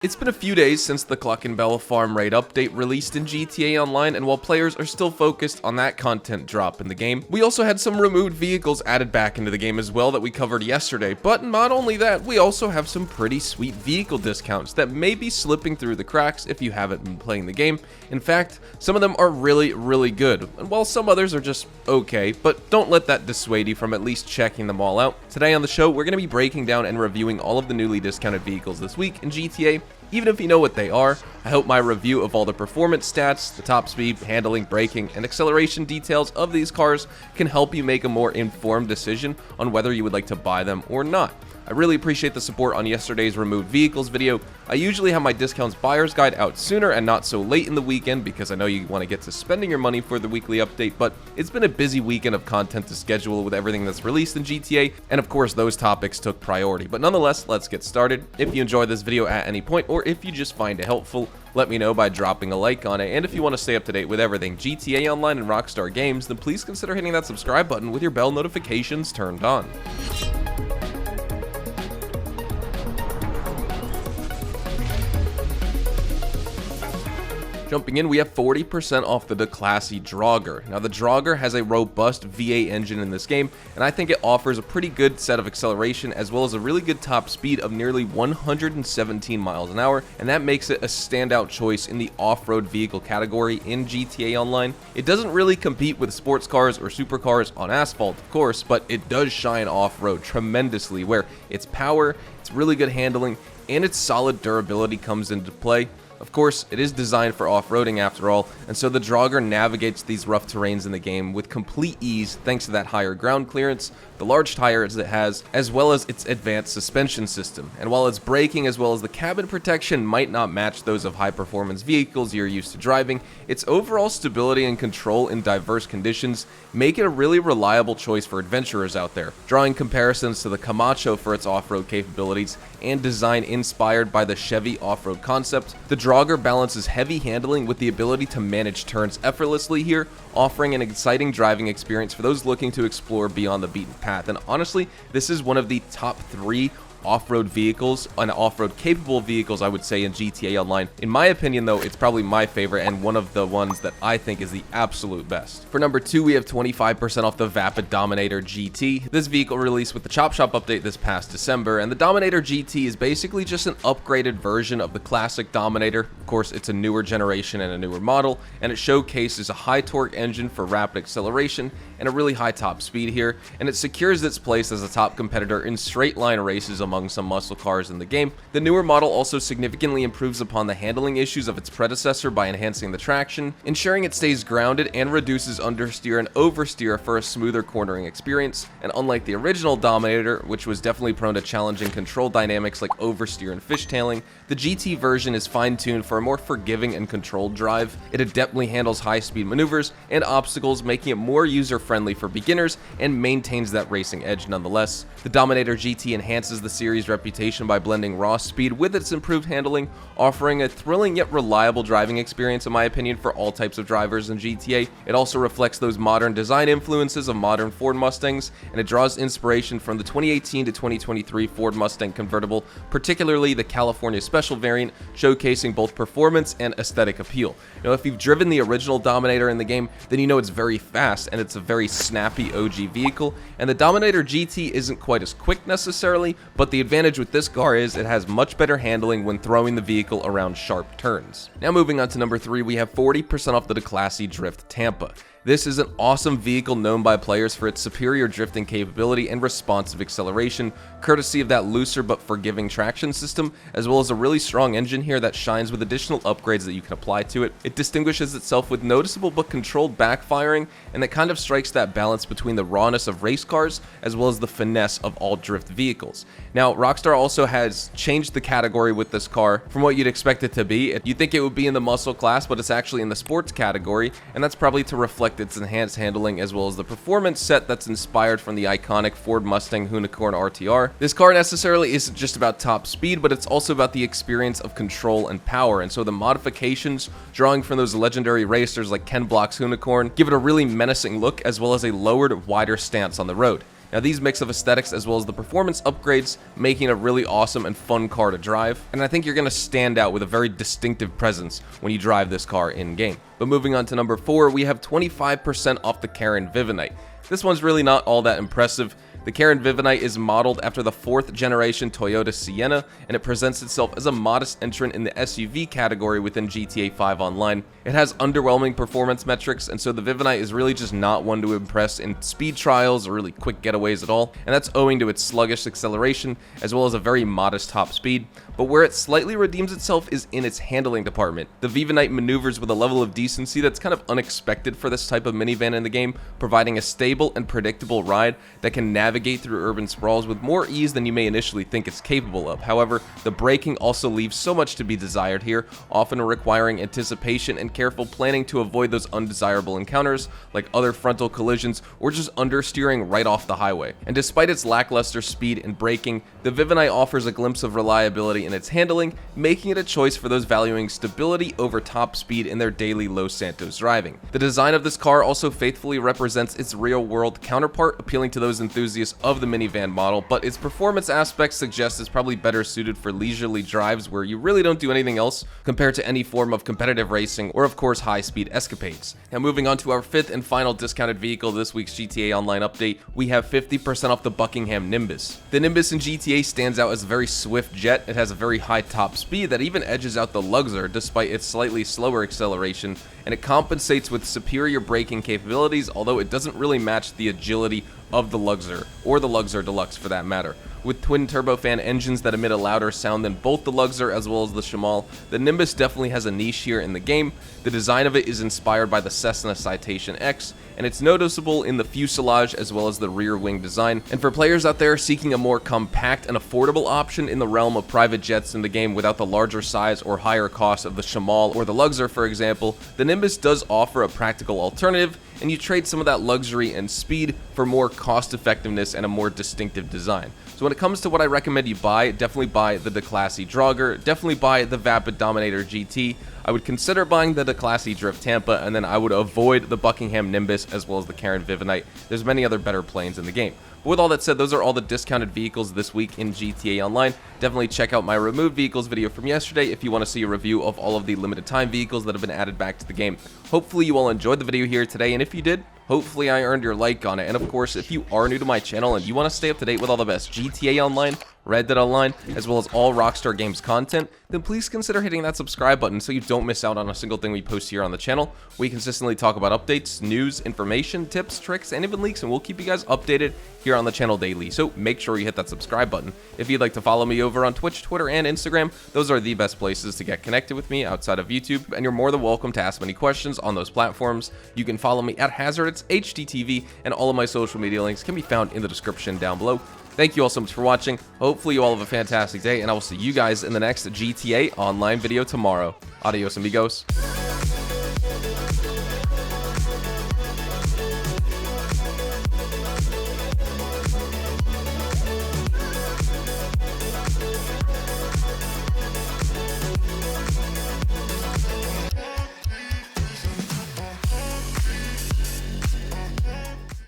It's been a few days since the Cluckin farm raid update released in GTA Online, and while players are still focused on that content drop in the game, we also had some removed vehicles added back into the game as well that we covered yesterday. But not only that, we also have some pretty sweet vehicle discounts that may be slipping through the cracks if you haven't been playing the game. In fact, some of them are really good, and while some others are just okay, but don't let that dissuade you from at least checking them all out. Today on the show, we're going to be breaking down and reviewing all of the newly discounted vehicles this week in GTA. Even if you know what they are, I hope my review of all the performance stats, the top speed, handling, braking, and acceleration details of these cars can help you make a more informed decision on whether you would like to buy them or not. I really appreciate the support on yesterday's removed vehicles video. I usually have my discounts buyer's guide out sooner and not so late in the weekend because I know you want to get to spending your money for the weekly update, but it's been a busy weekend of content to schedule with everything that's released in GTA, and of course those topics took priority. But nonetheless, let's get started. If you enjoyed this video at any point, or if you just find it helpful, let me know by dropping a like on it, and if you want to stay up to date with everything GTA Online and Rockstar games, then please consider hitting that subscribe button with your bell notifications turned on. Jumping in, we have 40% off the classy Jogger. Now, the Jogger has a robust V8 engine in this game, and I think it offers a pretty good set of acceleration as well as a really good top speed of nearly 117 miles an hour, and that makes it a standout choice in the off-road vehicle category in GTA Online. It doesn't really compete with sports cars or supercars on asphalt, of course, but it does shine off-road tremendously, where its power, its really good handling, and its solid durability comes into play. Of course, it is designed for off-roading after all, and so the Jogger navigates these rough terrains in the game with complete ease thanks to that higher ground clearance, the large tires it has, as well as its advanced suspension system. And while its braking as well as the cabin protection might not match those of high-performance vehicles you're used to driving, its overall stability and control in diverse conditions make it a really reliable choice for adventurers out there. Drawing comparisons to the Camacho for its off-road capabilities and design inspired by the Chevy off-road concept, the Jogger balances heavy handling with the ability to manage turns effortlessly here, offering an exciting driving experience for those looking to explore beyond the beaten path. And honestly, this is one of the top 3 off-road vehicles and off-road capable vehicles, I would say, in GTA Online. In my opinion, though, it's probably my favorite and one of the ones that I think is the absolute best. For number 2, we have 25% off the Vapid Dominator GT. This vehicle released with the Chop Shop update this past December, and the Dominator GT is basically just an upgraded version of the classic Dominator. Of course, it's a newer generation and a newer model, and it showcases a high torque engine for rapid acceleration and a really high top speed here, and it secures its place as a top competitor in straight line races among some muscle cars in the game. The newer model also significantly improves upon the handling issues of its predecessor by enhancing the traction, ensuring it stays grounded and reduces understeer and oversteer for a smoother cornering experience. And unlike the original Dominator, which was definitely prone to challenging control dynamics like oversteer and fishtailing, the GT version is fine-tuned for a more forgiving and controlled drive. It adeptly handles high-speed maneuvers and obstacles, making it more user-friendly for beginners and maintains that racing edge nonetheless. The Dominator GT enhances the series' reputation by blending raw speed with its improved handling, offering a thrilling yet reliable driving experience, in my opinion, for all types of drivers in GTA. It also reflects those modern design influences of modern Ford Mustangs, and it draws inspiration from the 2018 to 2023 Ford Mustang convertible, particularly the California Special variant, showcasing both performance and aesthetic appeal. Now, if you've driven the original Dominator in the game, then you know it's very fast and it's a very snappy OG vehicle, and the Dominator GT isn't quite as quick necessarily, but the advantage with this car is it has much better handling when throwing the vehicle around sharp turns. Now moving on to number 3, we have 40% off the classy Drift Tampa. This is an awesome vehicle known by players for its superior drifting capability and responsive acceleration, courtesy of that looser but forgiving traction system, as well as a really strong engine here that shines with additional upgrades that you can apply to it. It distinguishes itself with noticeable but controlled backfiring, and that kind of strikes that balance between the rawness of race cars as well as the finesse of all drift vehicles. Now, Rockstar also has changed the category with this car from what you'd expect it to be. You'd think it would be in the muscle class, but it's actually in the sports category, and that's probably to reflect its enhanced handling as well as the performance set that's inspired from the iconic Ford Mustang Unicorn RTR. This car necessarily isn't just about top speed, but it's also about the experience of control and power, and so the modifications, drawing from those legendary racers like Ken Block's Unicorn, give it a really menacing look as well as a lowered, wider stance on the road. Now these mix of aesthetics as well as the performance upgrades, making it a really awesome and fun car to drive, and I think you're going to stand out with a very distinctive presence when you drive this car in-game. But moving on to number 4, we have 25% off the Karin Vivinite. This one's really not all that impressive. The Karin Vivinite is modeled after the 4th generation Toyota Sienna, and it presents itself as a modest entrant in the SUV category within GTA 5 Online. It has underwhelming performance metrics, and so the Vivinite is really just not one to impress in speed trials or really quick getaways at all, and that's owing to its sluggish acceleration as well as a very modest top speed. But where it slightly redeems itself is in its handling department. The Vivinite maneuvers with a level of decency that's kind of unexpected for this type of minivan in the game, providing a stable and predictable ride that can navigate through urban sprawls with more ease than you may initially think it's capable of. However, the braking also leaves so much to be desired here, often requiring anticipation and careful planning to avoid those undesirable encounters like other frontal collisions or just understeering right off the highway. And despite its lackluster speed and braking, the Vivinite offers a glimpse of reliability in its handling, making it a choice for those valuing stability over top speed in their daily Los Santos driving. The design of this car also faithfully represents its real-world counterpart, appealing to those enthusiasts of the minivan model, but its performance aspects suggest it's probably better suited for leisurely drives where you really don't do anything else compared to any form of competitive racing or of course high-speed escapades. Now moving on to our 5th and final discounted vehicle this week's GTA Online update, we have 50% off the Buckingham Nimbus. The Nimbus in GTA stands out as a very swift jet. It has a very high top speed that even edges out the Luxor despite its slightly slower acceleration, and it compensates with superior braking capabilities, although it doesn't really match the agility of the Luxor, or the Luxor Deluxe for that matter. With twin turbofan engines that emit a louder sound than both the Luxor as well as the Shamal, the Nimbus definitely has a niche here in the game. The design of it is inspired by the Cessna Citation X, and it's noticeable in the fuselage as well as the rear wing design. And for players out there seeking a more compact and affordable option in the realm of private jets in the game without the larger size or higher cost of the Shamal or the Luxor for example, the Nimbus does offer a practical alternative, and you trade some of that luxury and speed for more cost effectiveness and a more distinctive design. So when it comes to what I recommend you buy, definitely buy the Declassy Jogger, definitely buy the vapid Dominator GT. I would consider buying the Declassy Drift Tampa, and then I would avoid the Buckingham Nimbus as well as the Karin Vivinite. There's many other better planes in the game. But with all that said, those are all the discounted vehicles this week in GTA Online. Definitely check out my removed vehicles video from yesterday if you want to see a review of all of the limited time vehicles that have been added back to the game. Hopefully you all enjoyed the video here today, and if you did, hopefully I earned your like on it. And of course, if you are new to my channel and you want to stay up to date with all the best GTA Online, Red Dead Online, as well as all Rockstar Games content, then please consider hitting that subscribe button so you don't miss out on a single thing we post here on the channel. We consistently talk about updates, news, information, tips, tricks, and even leaks, and we'll keep you guys updated here on the channel daily, so make sure you hit that subscribe button. If you'd like to follow me over on Twitch, Twitter, and Instagram, those are the best places to get connected with me outside of YouTube, and you're more than welcome to ask me any questions on those platforms. You can follow me at HazarditsHDTV, and all of my social media links can be found in the description down below. Thank you all so much for watching. Hopefully you all have a fantastic day, and I will see you guys in the next GTA Online video tomorrow. Adios, amigos.